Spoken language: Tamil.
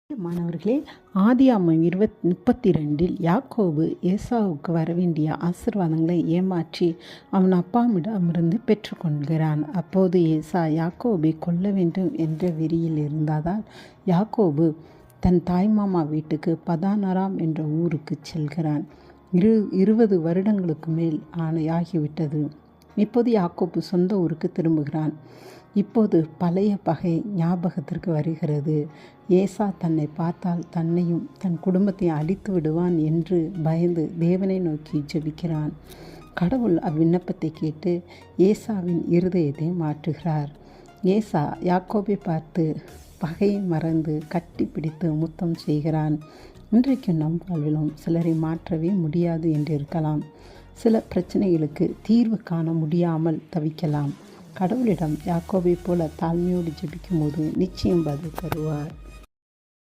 மாணவர்களே, ஆதியாகமம் 32 யாக்கோபு ஏசாவுக்கு வரவேண்டிய ஆசீர்வாதங்களை ஏமாற்றி அவன் அப்பாவிடமிருந்து பெற்றுக்கொள்கிறான். அப்போது ஏசா யாக்கோபை கொல்ல வேண்டும் என்ற வெறியில் இருந்ததால் யாக்கோபு தன் தாய்மாமா வீட்டுக்கு பதானராம் என்ற ஊருக்கு செல்கிறான். 20 வருடங்களுக்கு மேல் ஆகிவிட்டது. இப்போது யாக்கோபு சொந்த ஊருக்கு திரும்புகிறான். இப்போது பழைய பகை ஞாபகத்திற்கு வருகிறது. ஏசா தன்னை பார்த்தால் தன்னையும் தன் குடும்பத்தையும் அழித்து விடுவான் என்று பயந்து தேவனை நோக்கி ஜெபிக்கிறான். கடவுள் அவ்விண்ணப்பத்தை கேட்டு ஏசாவின் இருதயத்தை மாற்றுகிறார். ஏசா யாக்கோபை பார்த்து பகையை மறந்து கட்டி பிடித்து முத்தம் செய்கிறான். இன்றைக்கும் நம் வாழ்விலும் சிலரை மாற்றவே முடியாது என்று இருக்கலாம். சில பிரச்சனைகளுக்கு தீர்வு காண முடியாமல் தவிக்கலாம். கடவுளிடம் யாக்கோபை போல தாழ்மையோடு ஜெபிக்கும் போது நிச்சயம் பதில் தருவார்.